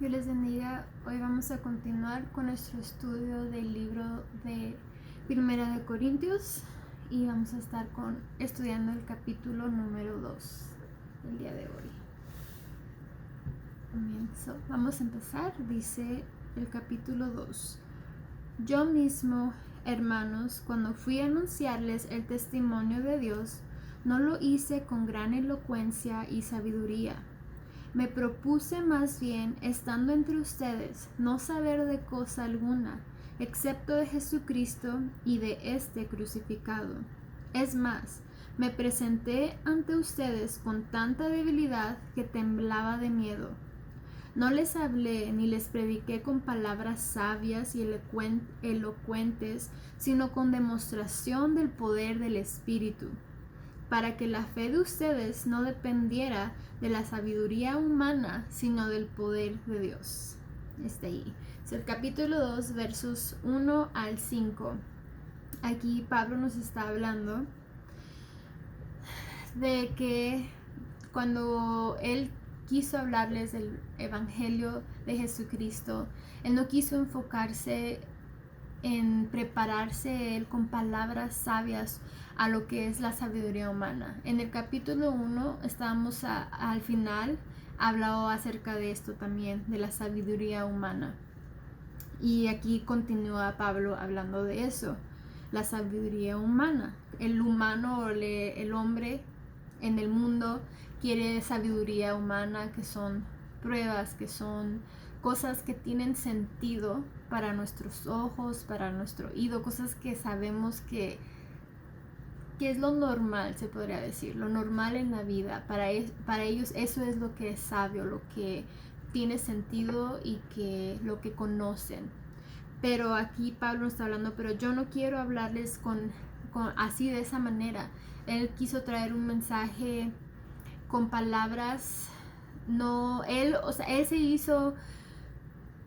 Dios les bendiga. Hoy vamos a continuar con nuestro estudio del libro de Primera de Corintios y vamos a estar estudiando el capítulo número 2 el día de hoy. Vamos a empezar. Dice el capítulo 2: Yo mismo, hermanos, cuando fui a anunciarles el testimonio de Dios, no lo hice con gran elocuencia y sabiduría. Me propuse más bien, estando entre ustedes, no saber de cosa alguna, excepto de Jesucristo y de este crucificado. Es más, me presenté ante ustedes con tanta debilidad que temblaba de miedo. No les hablé ni les prediqué con palabras sabias y elocuentes, sino con demostración del poder del Espíritu, para que la fe de ustedes no dependiera de la sabiduría humana, sino del poder de Dios. Está ahí. Es el capítulo 2, versos 1 al 5. Aquí Pablo nos está hablando de que cuando él quiso hablarles del Evangelio de Jesucristo, él no quiso enfocarse en prepararse él con palabras sabias a lo que es la sabiduría humana. En el capítulo 1 estábamos al final, hablado acerca de esto también, de la sabiduría humana. Y aquí continúa Pablo hablando de eso, la sabiduría humana. El humano, el hombre en el mundo quiere sabiduría humana, que son pruebas, que son cosas que tienen sentido para nuestros ojos, para nuestro oído, cosas que sabemos que es lo normal, se podría decir, lo normal en la vida. Para ellos eso es lo que es sabio, lo que tiene sentido y lo que conocen. Pero aquí Pablo está hablando, pero yo no quiero hablarles así de esa manera. Él quiso traer un mensaje con palabras, él se hizo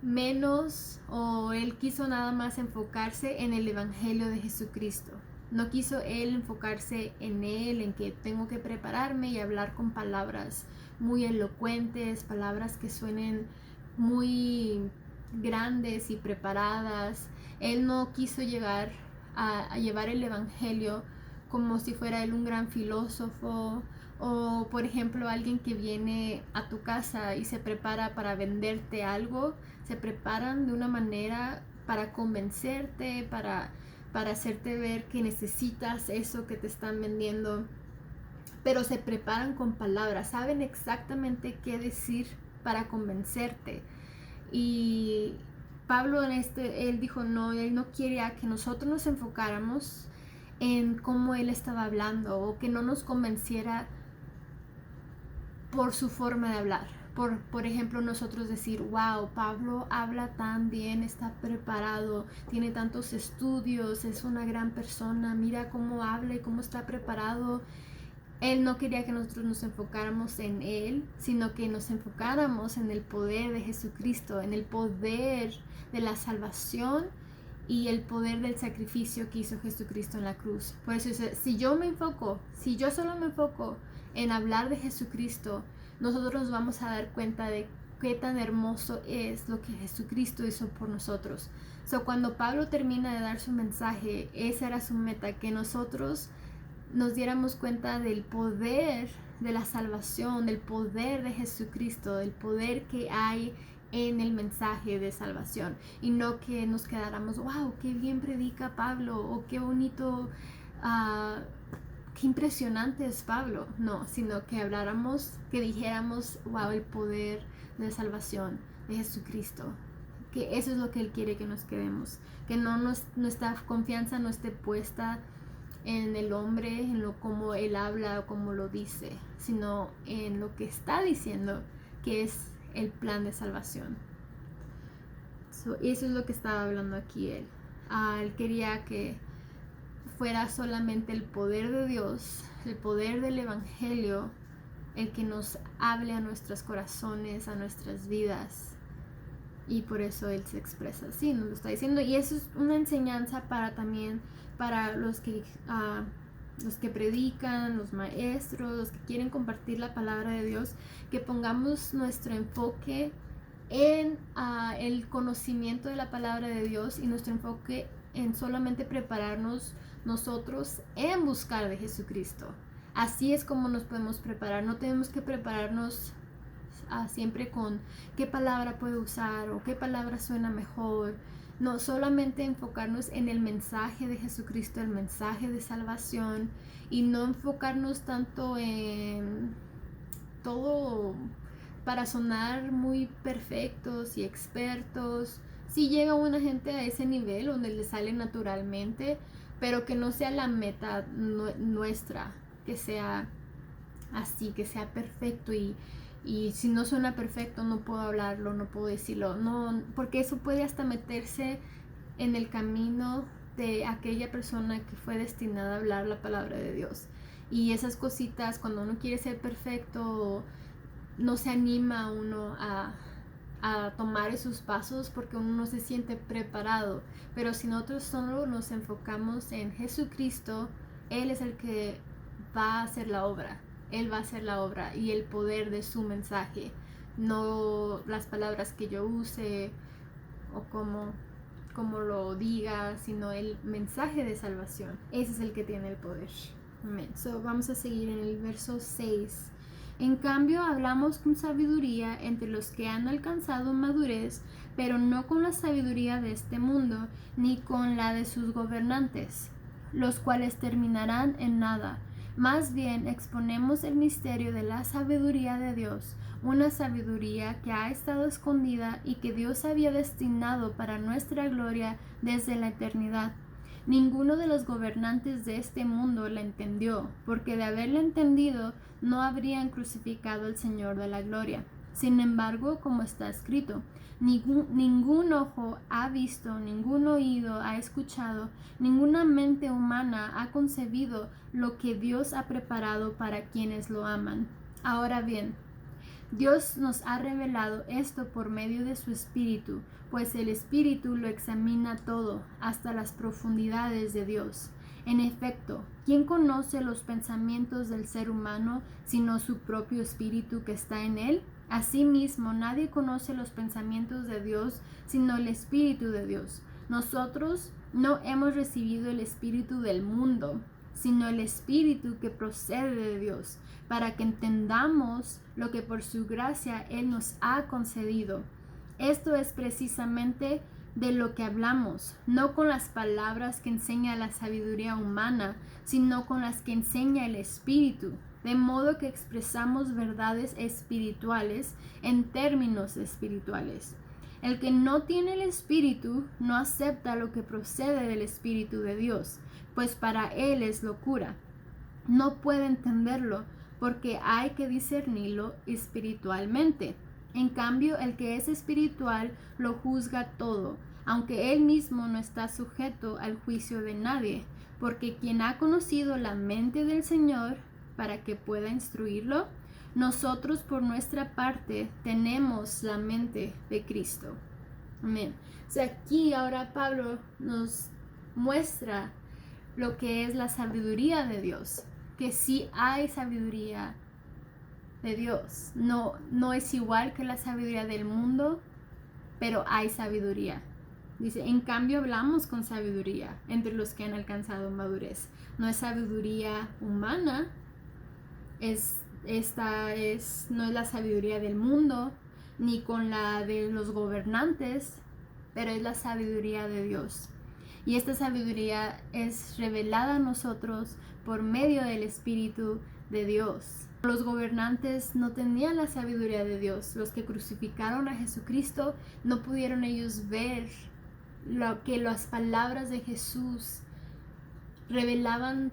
menos, o él quiso nada más enfocarse en el Evangelio de Jesucristo. No quiso él enfocarse en que tengo que prepararme y hablar con palabras muy elocuentes, palabras que suenen muy grandes y preparadas. Él no quiso llegar a llevar el Evangelio como si fuera él un gran filósofo, o por ejemplo alguien que viene a tu casa y se prepara para venderte algo. Se preparan de una manera para convencerte, para hacerte ver que necesitas eso que te están vendiendo, pero se preparan con palabras, saben exactamente qué decir para convencerte. Y Pablo él dijo no, él no quería que nosotros nos enfocáramos en cómo él estaba hablando, o que no nos convenciera por su forma de hablar. Por ejemplo, nosotros decir, wow, Pablo habla tan bien, está preparado, tiene tantos estudios, es una gran persona, mira cómo habla y cómo está preparado. Él no quería que nosotros nos enfocáramos en él, sino que nos enfocáramos en el poder de Jesucristo, en el poder de la salvación y el poder del sacrificio que hizo Jesucristo en la cruz. Por eso, si yo solo me enfoco en hablar de Jesucristo, nosotros nos vamos a dar cuenta de qué tan hermoso es lo que Jesucristo hizo por nosotros. Cuando Pablo termina de dar su mensaje, esa era su meta, que nosotros nos diéramos cuenta del poder de la salvación, del poder de Jesucristo, del poder que hay en el mensaje de salvación, y no que nos quedáramos, wow, qué bien predica Pablo, o qué bonito, qué impresionante es Pablo. No, sino que habláramos, que dijéramos, wow, el poder de salvación de Jesucristo, que eso es lo que Él quiere que nos quedemos, que nuestra confianza no esté puesta en el hombre, en lo como él habla o como lo dice, sino en lo que está diciendo, que es el plan de salvación. Eso es lo que estaba hablando aquí él. Él quería que fuera solamente el poder de Dios, el poder del Evangelio, el que nos hable a nuestros corazones, a nuestras vidas. Y por eso él se expresa así, nos lo está diciendo. Y eso es una enseñanza para los que predican, los maestros, los que quieren compartir la palabra de Dios, que pongamos nuestro enfoque en el conocimiento de la palabra de Dios y nuestro enfoque en solamente prepararnos nosotros en buscar de Jesucristo. Así es como nos podemos preparar. No tenemos que prepararnos siempre con qué palabra puedo usar o qué palabra suena mejor. No, solamente enfocarnos en el mensaje de Jesucristo, el mensaje de salvación, y no enfocarnos tanto en todo para sonar muy perfectos y expertos. Si llega una gente a ese nivel donde le sale naturalmente, pero que no sea la meta nuestra, que sea así, que sea perfecto, y si no suena perfecto no puedo hablarlo, no puedo decirlo, no, porque eso puede hasta meterse en el camino de aquella persona que fue destinada a hablar la palabra de Dios. Y esas cositas, cuando uno quiere ser perfecto, no se anima uno a tomar esos pasos porque uno no se siente preparado. Pero si nosotros solo nos enfocamos en Jesucristo, Él es el que va a hacer la obra. Él va a hacer la obra y el poder de su mensaje, no las palabras que yo use o como lo diga, sino el mensaje de salvación. Ese es el que tiene el poder. Amén. Vamos a seguir en el verso 6. En cambio, hablamos con sabiduría entre los que han alcanzado madurez, pero no con la sabiduría de este mundo, ni con la de sus gobernantes, los cuales terminarán en nada. Más bien exponemos el misterio de la sabiduría de Dios, una sabiduría que ha estado escondida y que Dios había destinado para nuestra gloria desde la eternidad. Ninguno de los gobernantes de este mundo la entendió, porque de haberla entendido no habrían crucificado al Señor de la gloria. Sin embargo, como está escrito, ningún ojo ha visto, ningún oído ha escuchado, ninguna mente humana ha concebido lo que Dios ha preparado para quienes lo aman. Ahora bien, Dios nos ha revelado esto por medio de su Espíritu, pues el Espíritu lo examina todo, hasta las profundidades de Dios. En efecto, ¿quién conoce los pensamientos del ser humano sino su propio Espíritu que está en él? Asimismo, nadie conoce los pensamientos de Dios sino el Espíritu de Dios. Nosotros no hemos recibido el Espíritu del mundo, sino el Espíritu que procede de Dios, para que entendamos lo que por su gracia Él nos ha concedido. Esto es precisamente de lo que hablamos, no con las palabras que enseña la sabiduría humana, sino con las que enseña el Espíritu, de modo que expresamos verdades espirituales en términos espirituales. El que no tiene el Espíritu no acepta lo que procede del Espíritu de Dios, pues para él es locura. No puede entenderlo porque hay que discernirlo espiritualmente. En cambio, el que es espiritual lo juzga todo, aunque él mismo no está sujeto al juicio de nadie, porque quien ha conocido la mente del Señor para que pueda instruirlo, nosotros por nuestra parte tenemos la mente de Cristo. Amén. O sea, aquí ahora Pablo nos muestra lo que es la sabiduría de Dios, que sí hay sabiduría de Dios. No es igual que la sabiduría del mundo, pero hay sabiduría. Dice, en cambio hablamos con sabiduría entre los que han alcanzado madurez. No es sabiduría humana, no es la sabiduría del mundo, ni con la de los gobernantes, pero es la sabiduría de Dios. Y esta sabiduría es revelada a nosotros por medio del Espíritu de Dios. Los gobernantes no tenían la sabiduría de Dios. Los que crucificaron a Jesucristo no pudieron ellos ver lo que las palabras de Jesús revelaban,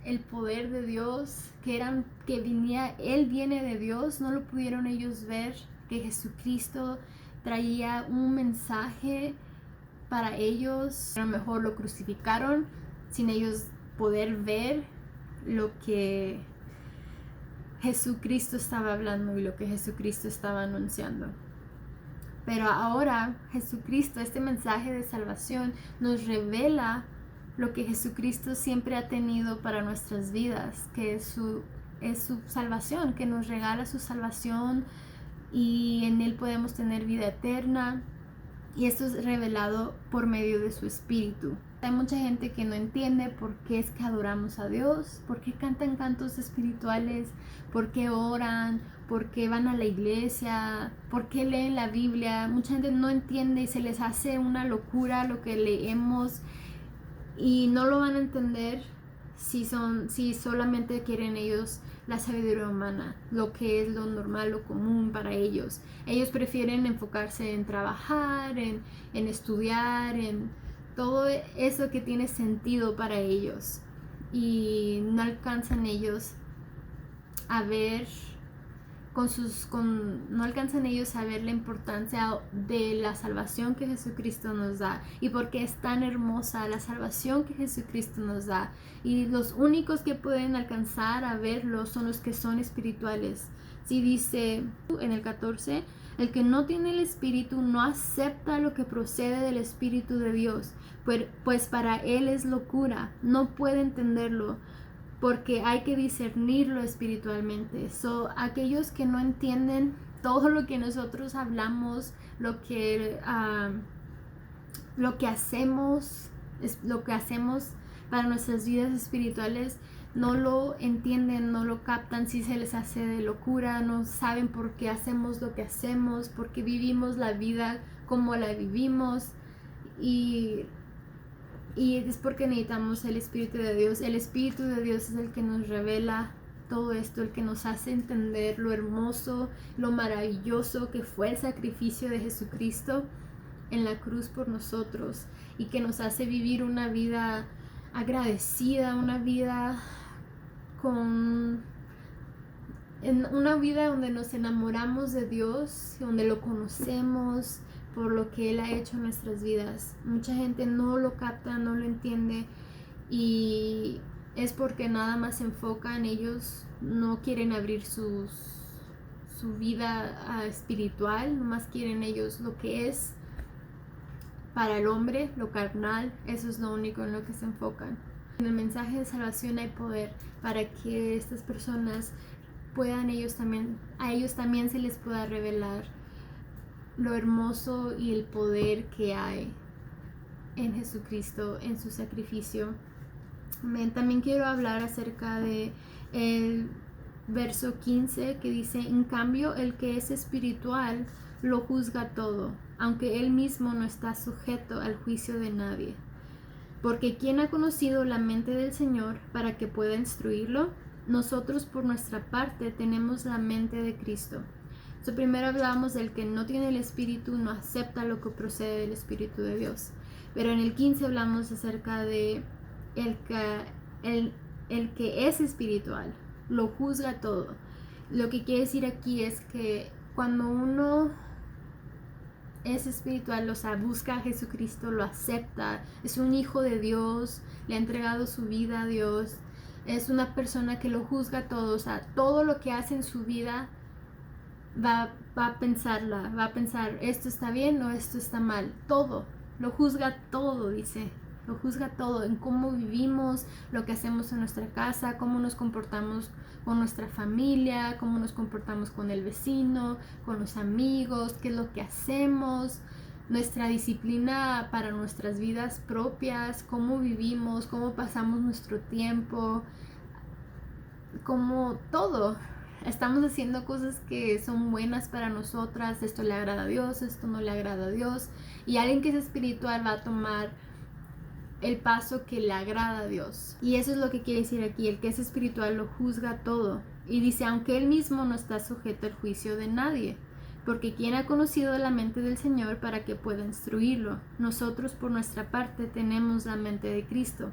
el poder de Dios, Él viene de Dios. No lo pudieron ellos ver, que Jesucristo traía un mensaje para ellos. A lo mejor lo crucificaron sin ellos poder ver lo que Jesucristo estaba hablando y lo que Jesucristo estaba anunciando. Pero ahora Jesucristo, este mensaje de salvación, nos revela lo que Jesucristo siempre ha tenido para nuestras vidas, que es su salvación, que nos regala su salvación y en Él podemos tener vida eterna. Y esto es revelado por medio de su Espíritu. Hay mucha gente que no entiende por qué es que adoramos a Dios, por qué cantan cantos espirituales, por qué oran, por qué van a la iglesia, por qué leen la Biblia. Mucha gente no entiende y se les hace una locura lo que leemos y no lo van a entender si solamente quieren ellos la sabiduría humana, lo que es lo normal, lo común para ellos. Ellos prefieren enfocarse en trabajar, en estudiar, en todo eso que tiene sentido para ellos, y no alcanzan ellos a ver no alcanzan ellos a ver la importancia de la salvación que Jesucristo nos da y porque es tan hermosa la salvación que Jesucristo nos da, y los únicos que pueden alcanzar a verlo son los que son espirituales. Si dice en el 14, el que no tiene el Espíritu no acepta lo que procede del Espíritu de Dios, pues para él es locura, no puede entenderlo, porque hay que discernirlo espiritualmente. Aquellos que no entienden todo lo que nosotros hablamos, lo que hacemos para nuestras vidas espirituales, no lo entienden, no lo captan, si se les hace de locura, no saben por qué hacemos lo que hacemos, por qué vivimos la vida como la vivimos, y es porque necesitamos el Espíritu de Dios. El Espíritu de Dios es el que nos revela todo esto, el que nos hace entender lo hermoso, lo maravilloso que fue el sacrificio de Jesucristo en la cruz por nosotros, y que nos hace vivir una vida agradecida, una vida donde nos enamoramos de Dios, donde lo conocemos por lo que Él ha hecho en nuestras vidas. Mucha gente no lo capta, no lo entiende, y es porque nada más se enfoca en ellos, no quieren abrir su vida espiritual, nomás quieren ellos lo que es para el hombre, lo carnal. Eso es lo único en lo que se enfocan. En el mensaje de salvación hay poder para que estas personas puedan a ellos también se les pueda revelar lo hermoso y el poder que hay en Jesucristo, en su sacrificio. También quiero hablar acerca de el verso 15 que dice: en cambio, el que es espiritual lo juzga todo, aunque él mismo no está sujeto al juicio de nadie. Porque ¿quién ha conocido la mente del Señor para que pueda instruirlo? Nosotros por nuestra parte tenemos la mente de Cristo. Primero hablábamos del que no tiene el Espíritu, no acepta lo que procede del Espíritu de Dios. Pero en el 15 hablamos acerca de el que es espiritual, lo juzga todo. Lo que quiere decir aquí es que cuando uno es espiritual, busca a Jesucristo, lo acepta, es un hijo de Dios, le ha entregado su vida a Dios, es una persona que lo juzga todo, todo lo que hace en su vida va a pensar esto está bien o esto está mal, todo, lo juzga todo, dice, lo juzga todo, en cómo vivimos, lo que hacemos en nuestra casa, cómo nos comportamos con nuestra familia, cómo nos comportamos con el vecino, con los amigos, qué es lo que hacemos, nuestra disciplina para nuestras vidas propias, cómo vivimos, cómo pasamos nuestro tiempo, como todo. Estamos haciendo cosas que son buenas para nosotras, esto le agrada a Dios, esto no le agrada a Dios, y alguien que es espiritual va a tomar el paso que le agrada a Dios. Y eso es lo que quiere decir aquí, el que es espiritual lo juzga todo, y dice, aunque él mismo no está sujeto al juicio de nadie, porque ¿quién ha conocido la mente del Señor para que pueda instruirlo? Nosotros por nuestra parte tenemos la mente de Cristo.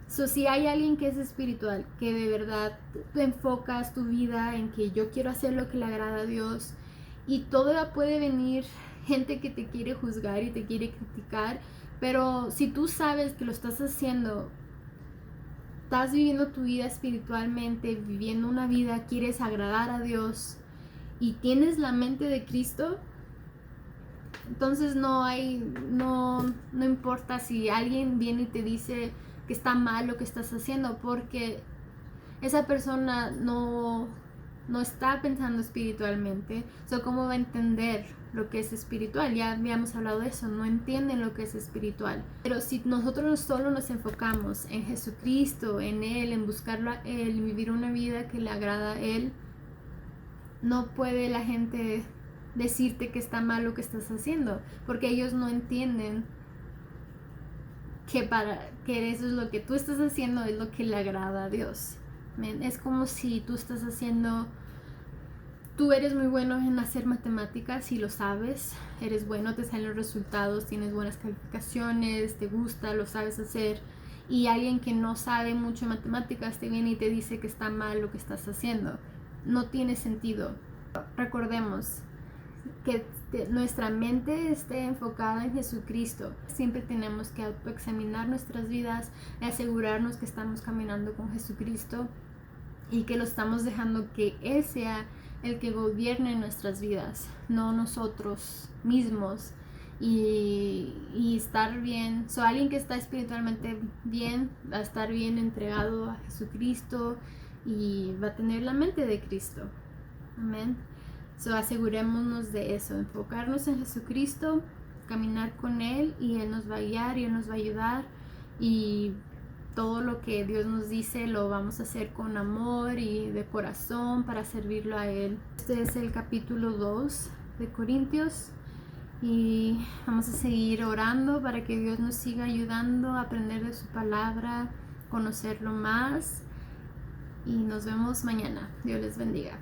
Si hay alguien que es espiritual, que de verdad tú enfocas tu vida en que yo quiero hacer lo que le agrada a Dios, y todavía puede venir gente que te quiere juzgar y te quiere criticar, pero si tú sabes que lo estás haciendo, estás viviendo tu vida espiritualmente, viviendo una vida, quieres agradar a Dios y tienes la mente de Cristo, entonces no importa si alguien viene y te dice que está mal lo que estás haciendo, porque esa persona no no está pensando espiritualmente. ¿Cómo va a entender lo que es espiritual? Ya habíamos hablado de eso, no entienden lo que es espiritual. Pero si nosotros solo nos enfocamos en Jesucristo, en Él, en buscarlo a Él, en vivir una vida que le agrada a Él, no puede la gente decirte que está mal lo que estás haciendo, porque ellos no entienden que eso es lo que tú estás haciendo, es lo que le agrada a Dios. Es como si tú estás haciendo, tú eres muy bueno en hacer matemáticas y lo sabes, eres bueno, te salen los resultados, tienes buenas calificaciones, te gusta, lo sabes hacer, y alguien que no sabe mucho matemáticas te viene y te dice que está mal lo que estás haciendo. No tiene sentido. Recordemos que nuestra mente esté enfocada en Jesucristo. Siempre tenemos que autoexaminar nuestras vidas y asegurarnos que estamos caminando con Jesucristo y que lo estamos dejando que Él sea el que gobierne nuestras vidas, no nosotros mismos. Y estar bien, alguien que está espiritualmente bien va a estar bien entregado a Jesucristo y va a tener la mente de Cristo. Amén. Asegurémonos de eso, enfocarnos en Jesucristo, caminar con Él y Él nos va a guiar y Él nos va a ayudar, y todo lo que Dios nos dice lo vamos a hacer con amor y de corazón para servirlo a Él. Este es el capítulo 2 de Corintios y vamos a seguir orando para que Dios nos siga ayudando a aprender de su palabra, conocerlo más, y nos vemos mañana. Dios les bendiga.